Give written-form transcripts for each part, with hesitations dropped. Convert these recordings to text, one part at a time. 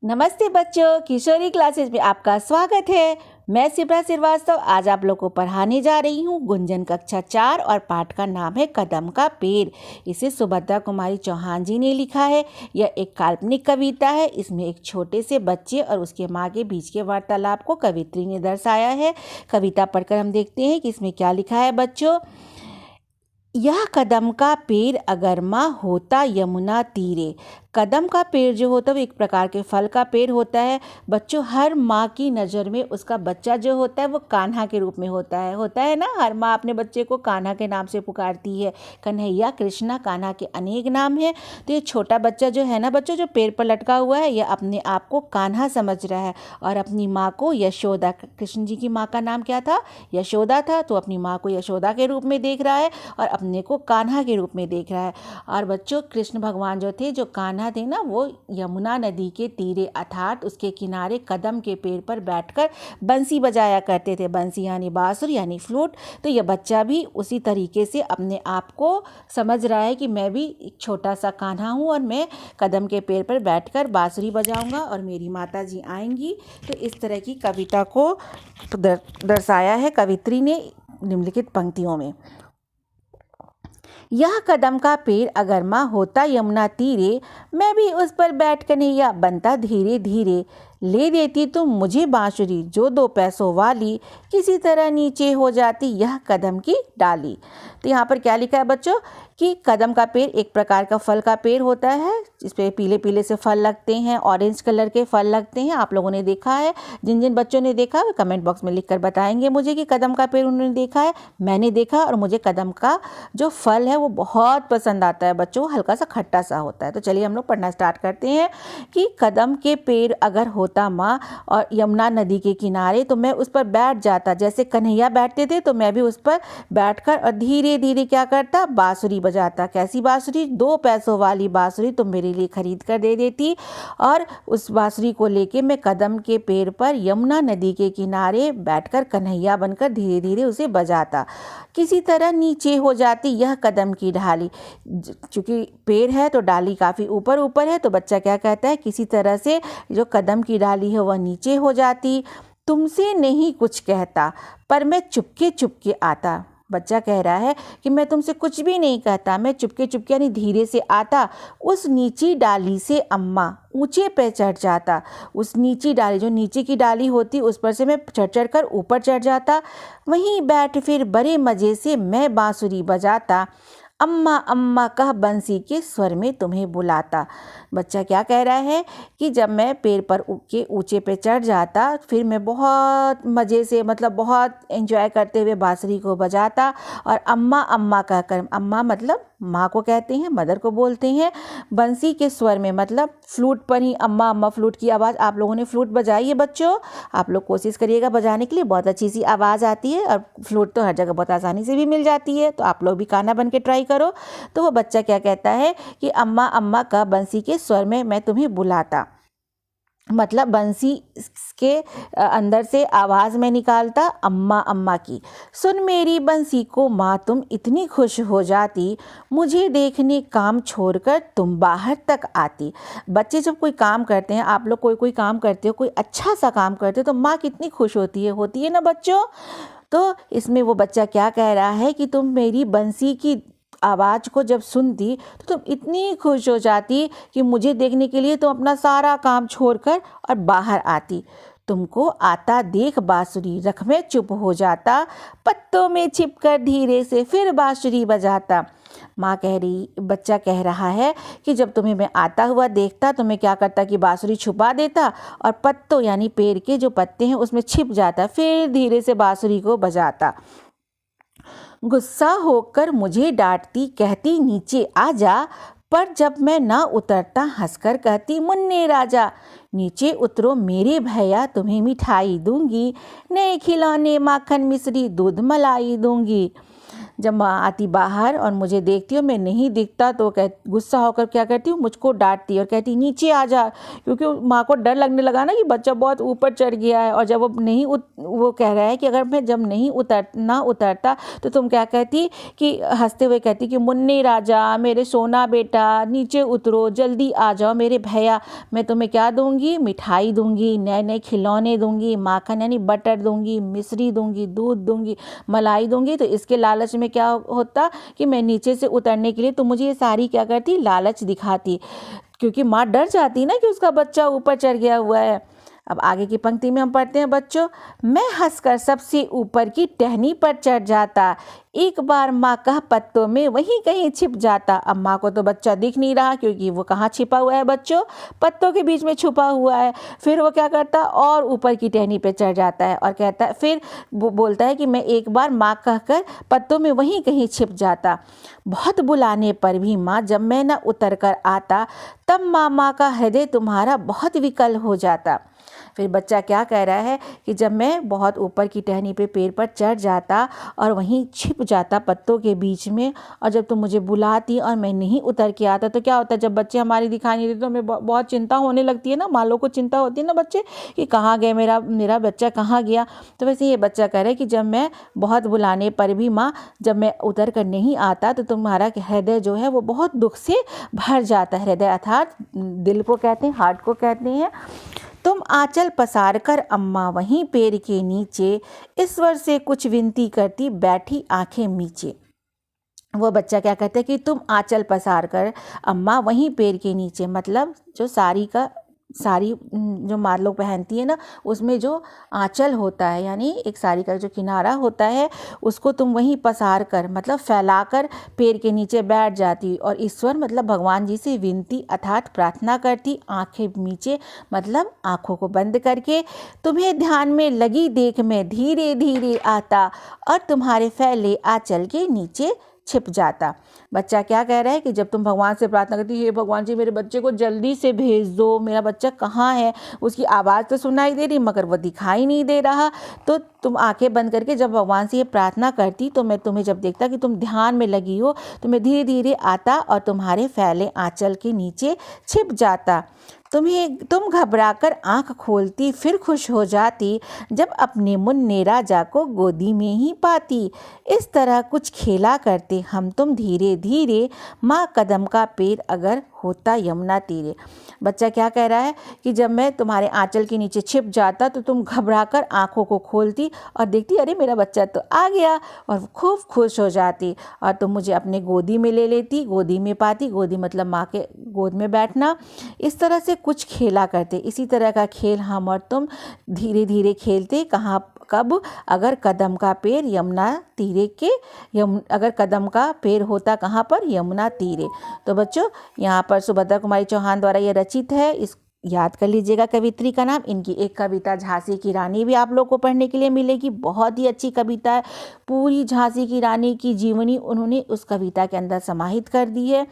नमस्ते बच्चों, किशोरी क्लासेस में आपका स्वागत है। मैं सिप्रा श्रीवास्तव आज आप लोग को पढ़ाने जा रही हूँ। गुंजन कक्षा 4 और पाठ का नाम है कदम का पेड़। इसे सुभद्रा कुमारी चौहान जी ने लिखा है। यह एक काल्पनिक कविता है। इसमें एक छोटे से बच्चे और उसके माँ के बीच के वार्तालाप को कवित्री ने दर्शाया है। कविता पढ़कर हम देखते हैं कि इसमें क्या लिखा है बच्चों। यह कदम का पेड़ अगर माँ होता यमुना तीरे। कदम का पेड़ जो होता है वो एक प्रकार के फल का पेड़ होता है। बच्चों, हर माँ की नज़र में उसका बच्चा जो होता है वो कान्हा के रूप में होता है ना। हर माँ अपने बच्चे को कान्हा के नाम से पुकारती है। कन्हैया, कृष्णा, कान्हा के अनेक नाम हैं। तो ये छोटा बच्चा जो है ना बच्चों, जो पेड़ पर लटका हुआ है, यह अपने आप को कान्हा समझ रहा है और अपनी माँ को यशोदा। कृष्ण जी की माँ का नाम क्या था? यशोदा था। तो अपनी माँ को यशोदा के रूप में देख रहा है और अपने को कान्हा के रूप में देख रहा है। और बच्चों, कृष्ण भगवान जो थे, जो कान्हा थे ना, वो यमुना नदी के तीरे अर्थात उसके किनारे कदम के पेड़ पर बैठकर बंसी बजाया करते थे। बंसी यानी बांसुरी यानी फ्लूट। तो यह बच्चा भी उसी तरीके से अपने आप को समझ रहा है कि मैं भी एक छोटा सा कान्हा हूँ और मैं कदम के पेड़ पर बैठकर बांसुरी बजाऊंगा और मेरी माता जी आएंगी। तो इस तरह की कविता को दर्शाया है कवित्री ने निम्नलिखित पंक्तियों में। यह कदम का पेड़ अगर माँ होता यमुना तीरे, मैं भी उस पर बैठ कन्हैया बनता धीरे धीरे। ले देती तुम मुझे बांसुरी जो 2 पैसों वाली, किसी तरह नीचे हो जाती यह कदम की डाली। तो यहाँ पर क्या लिखा है बच्चों कि कदम का पेड़ एक प्रकार का फल का पेड़ होता है, जिस पे पीले पीले से फल लगते हैं, ऑरेंज कलर के फल लगते हैं। आप लोगों ने देखा है। जिन जिन बच्चों ने देखा वो कमेंट बॉक्स में लिखकर बताएंगे मुझे कि कदम का पेड़ उन्होंने देखा है। मैंने देखा और मुझे कदम का जो फल है वो बहुत पसंद आता है बच्चों। हल्का सा खट्टा सा होता है। तो चलिए हम लोग पढ़ना स्टार्ट करते हैं कि कदम के पेड़ अगर होता माँ और यमुना नदी के किनारे, तो मैं उस पर बैठ जाता। जैसे कन्हैया बैठते थे तो मैं भी उस पर बैठकर और धीरे धीरे क्या करता, बांसुरी बजाता। कैसी बांसुरी? 2 पैसों वाली बांसुरी तुम मेरे लिए खरीद कर दे देती और उस बांसुरी को लेके मैं कदम के पेड़ पर यमुना नदी के किनारे बैठकर कन्हैया बनकर धीरे धीरे उसे बजाता। किसी तरह नीचे हो जाती यह कदम की ढाली। चूंकि पेड़ है तो डाली काफ़ी ऊपर ऊपर है, तो बच्चा क्या कहता है, किसी तरह से जो कदम की डाली है वह नीचे हो जाती। तुमसे नहीं कुछ कहता पर मैं चुपके चुपके आता। बच्चा कह रहा है कि मैं तुमसे कुछ भी नहीं कहता, मैं चुपके चुपके यानी धीरे से आता। उस नीची डाली से अम्मा ऊंचे पे चढ़ जाता। उस नीची डाली, जो नीचे की डाली होती, उस पर से मैं चढ़ चढ़ कर ऊपर चढ़ जाता। वहीं बैठ फिर बड़े मज़े से मैं बांसुरी बजाता। अम्मा अम्मा कह बंसी के स्वर में तुम्हें बुलाता। बच्चा क्या कह रहा है कि जब मैं पेड़ पर के ऊंचे पे चढ़ जाता, फिर मैं बहुत मज़े से, मतलब बहुत एंजॉय करते हुए बांसुरी को बजाता और अम्मा अम्मा कहकर, अम्मा मतलब माँ को कहते हैं, मदर को बोलते हैं, बंसी के स्वर में मतलब फ्लूट पर ही अम्मा अम्मा, फ्लूट की आवाज़। आप लोगों ने फ्लूट बजाई है बच्चों? आप लोग कोशिश करिएगा बजाने के लिए, बहुत अच्छी सी आवाज़ आती है और फ्लूट तो हर जगह बहुत आसानी से भी मिल जाती है। तो आप लोग भी कान्हा बन के ट्राई करो। तो वो बच्चा क्या कहता है कि अम्मा अम्मा का बंसी के स्वर में मैं तुम्हें बुलाता, मतलब बंसी के अंदर से आवाज़ में निकालता अम्मा अम्मा की। सुन मेरी बंसी को माँ तुम इतनी खुश हो जाती, मुझे देखने काम छोड़कर तुम बाहर तक आती। बच्चे जब कोई काम करते हैं, आप लोग कोई काम करते हो, कोई अच्छा सा काम करते हो, तो माँ कितनी खुश होती है ना बच्चों। तो इसमें वो बच्चा क्या कह रहा है कि तुम मेरी बंसी की आवाज़ को जब सुनती तो तुम इतनी खुश हो जाती कि मुझे देखने के लिए तुम अपना सारा काम छोड़कर और बाहर आती। तुमको आता देख बांसुरी रख में चुप हो जाता, पत्तों में छिपकर धीरे से फिर बांसुरी बजाता। माँ कह रही, बच्चा कह रहा है कि जब तुम्हें मैं आता हुआ देखता तो मैं क्या करता कि बांसुरी छुपा देता और पत्तों यानी पेड़ के जो पत्ते हैं उसमें छिप जाता, फिर धीरे से बांसुरी को बजाता। गुस्सा होकर मुझे डांटती, कहती नीचे आ जा, पर जब मैं ना उतरता हंसकर कहती मुन्ने राजा। नीचे उतरो मेरे भैया, तुम्हें मिठाई दूंगी, नए खिलौने माखन मिश्री दूध मलाई दूंगी। जब माँ आती बाहर और मुझे देखती हो मैं नहीं दिखता तो गुस्सा होकर क्या करती हूँ, मुझको डांटती है और कहती नीचे आ जा, क्योंकि माँ को डर लगने लगा ना कि बच्चा बहुत ऊपर चढ़ गया है। और जब वो कह रहा है कि अगर मैं जब नहीं उतरता तो तुम क्या कहती कि हंसते हुए कहती कि मुन्नी राजा, मेरे सोना बेटा, नीचे उतरो, जल्दी आ जाओ मेरे भैया, मैं तुम्हें क्या दूंगी, मिठाई दूंगी, नए नए खिलौने दूंगी, माखन यानी बटर दूंगी, मिश्री दूंगी, दूध दूंगी, मलाई दूंगी। तो इसके लालच में क्या होता कि मैं नीचे से उतरने के लिए तो मुझे ये सारी क्या करती, लालच दिखाती, क्योंकि माँ डर जाती ना कि उसका बच्चा ऊपर चढ़ गया हुआ है। अब आगे की पंक्ति में हम पढ़ते हैं बच्चों, मैं हंसकर सबसे ऊपर की टहनी पर चढ़ जाता, एक बार माँ कह पत्तों में वहीं कहीं छिप जाता। अब माँ को तो बच्चा दिख नहीं रहा क्योंकि वो कहाँ छिपा हुआ है बच्चों, पत्तों के बीच में छुपा हुआ है। फिर वो क्या करता और ऊपर की टहनी पे चढ़ जाता है और कहता है, फिर बोलता है कि मैं एक बार माँ कहकर पत्तों में वहीं कहीं छिप जाता। बहुत बुलाने पर भी माँ जब मैं न उतर कर आता, तब माँ का हृदय तुम्हारा बहुत विकल हो जाता। फिर बच्चा क्या कह रहा है कि जब मैं बहुत ऊपर की टहनी पे पेड़ पर चढ़ जाता और वहीं छिप जाता पत्तों के बीच में, और जब तुम मुझे बुलाती और मैं नहीं उतर के आता तो क्या होता है, जब बच्चे हमारी दिखाई नहीं देते तो हमें बहुत चिंता होने लगती है ना, माँ लोग को चिंता होती है ना बच्चे कि कहाँ गए, मेरा बच्चा कहाँ गया। तो वैसे ये बच्चा कह रहा है कि जब मैं बहुत बुलाने पर भी माँ जब मैं उतर कर नहीं आता तो तुम्हारा हृदय जो है वो बहुत दुख से भर जाता है। हृदय अर्थात दिल को कहते हैं, हार्ट को कहते हैं। तुम आंचल पसार कर अम्मा वहीं पेड़ के नीचे ईश्वर से कुछ विनती करती बैठी आंखें मीचे। वो बच्चा क्या कहता है कि तुम आंचल पसार कर अम्मा वहीं पेड़ के नीचे, मतलब जो साड़ी जो माँ लोग पहनती है ना, उसमें जो आंचल होता है यानी एक साड़ी का जो किनारा होता है उसको तुम वहीं पसार कर मतलब फैलाकर पेड़ के नीचे बैठ जाती और ईश्वर मतलब भगवान जी से विनती अर्थात प्रार्थना करती आंखें नीचे मतलब आंखों को बंद करके। तुम्हें ध्यान में लगी देख मैं धीरे धीरे आता और तुम्हारे फैले आंचल के नीचे छिप जाता। बच्चा क्या कह रहा है कि जब तुम भगवान से प्रार्थना करती, हे भगवान जी मेरे बच्चे को जल्दी से भेज दो, मेरा बच्चा कहाँ है, उसकी आवाज़ तो सुनाई दे रही मगर वो दिखाई नहीं दे रहा। तो तुम आंखें बंद करके जब भगवान से ये प्रार्थना करती तो मैं तुम्हें जब देखता कि तुम ध्यान में लगी हो तो मैं धीरे धीरे आता और तुम्हारे फैले आंचल के नीचे छिप जाता। तुम घबराकर आंख खोलती फिर खुश हो जाती जब अपने मुन्ने राजा को गोदी में ही पाती। इस तरह कुछ खेला करते हम तुम धीरे धीरे, माँ कदम का पेड़ अगर होता यमुना तीरे। बच्चा क्या कह रहा है कि जब मैं तुम्हारे आंचल के नीचे छिप जाता तो तुम घबराकर आंखों को खोलती और देखती अरे मेरा बच्चा तो आ गया और खूब खुश हो जाती और तुम मुझे अपने गोदी में ले लेती, गोदी में पाती, गोदी मतलब माँ के गोद में बैठना। इस तरह से कुछ खेला करते। इसी तरह का खेल हम और तुम धीरे धीरे खेलते। कहाँ कब, अगर कदम का पेड़ यमुना तीरे के अगर कदम का पेड़ होता कहाँ पर, यमुना तीरे। तो बच्चों यहाँ पर सुभद्रा कुमारी चौहान द्वारा यह रचित है, इस याद कर लीजिएगा कवित्री का नाम। इनकी एक कविता झांसी की रानी भी आप लोग को पढ़ने के लिए मिलेगी, बहुत ही अच्छी कविता है। पूरी झांसी की रानी की जीवनी उन्होंने उस कविता के अंदर समाहित कर दी है।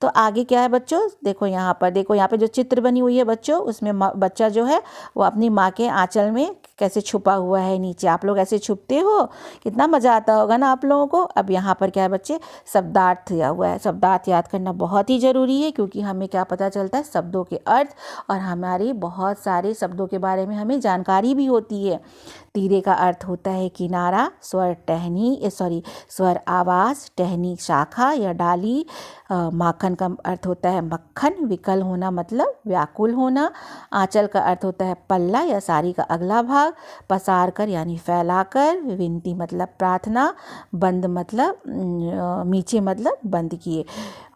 तो आगे क्या है बच्चों, देखो यहाँ पर जो चित्र बनी हुई है बच्चों, उसमें बच्चा जो है वो अपनी माँ के आंचल में कैसे छुपा हुआ है नीचे। आप लोग ऐसे छुपते हो, कितना मज़ा आता होगा ना आप लोगों को। अब यहाँ पर क्या है बच्चे, शब्दार्थ दिया हुआ है। शब्दार्थ याद करना बहुत ही ज़रूरी है क्योंकि हमें क्या पता चलता है, शब्दों के अर्थ और हमारे बहुत सारे शब्दों के बारे में हमें जानकारी भी होती है। तीरे का अर्थ होता है किनारा, स्वर आवाज़, टहनी शाखा या डाली। माखन का अर्थ होता है मक्खन, विकल होना मतलब व्याकुल होना। आंचल का अर्थ होता है पल्ला या साड़ी का अगला भाग। पसार कर यानी फैलाकर। विनती मतलब प्रार्थना। बंद मतलब नीचे मतलब बंद किए।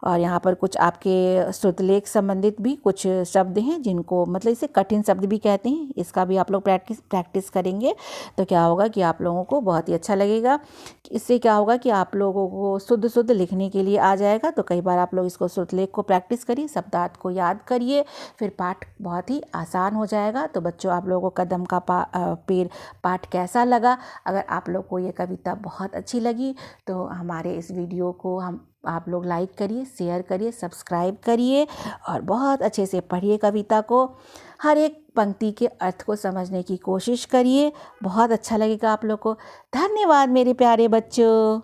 और यहाँ पर कुछ आपके श्रुतलेख संबंधित भी कुछ शब्द हैं जिनको मतलब इसे कठिन शब्द भी कहते हैं। इसका भी आप लोग प्रैक्टिस करेंगे तो क्या होगा कि आप लोगों को बहुत ही अच्छा लगेगा। इससे क्या होगा कि आप लोगों को शुद्ध लिखने के लिए आ जाएगा। तो कई बार आप लोग इसको श्रुतलेख को प्रैक्टिस करिए, शब्दार्थ को याद करिए, फिर पाठ बहुत ही आसान हो जाएगा। तो बच्चों आप लोगों को कदम का पेड़ पाठ कैसा लगा? अगर आप लोग को ये कविता बहुत अच्छी लगी तो हमारे इस वीडियो को आप लोग लाइक करिए, शेयर करिए, सब्सक्राइब करिए और बहुत अच्छे से पढ़िए कविता को। हर एक पंक्ति के अर्थ को समझने की कोशिश करिए, बहुत अच्छा लगेगा आप लोग को। धन्यवाद मेरे प्यारे बच्चों।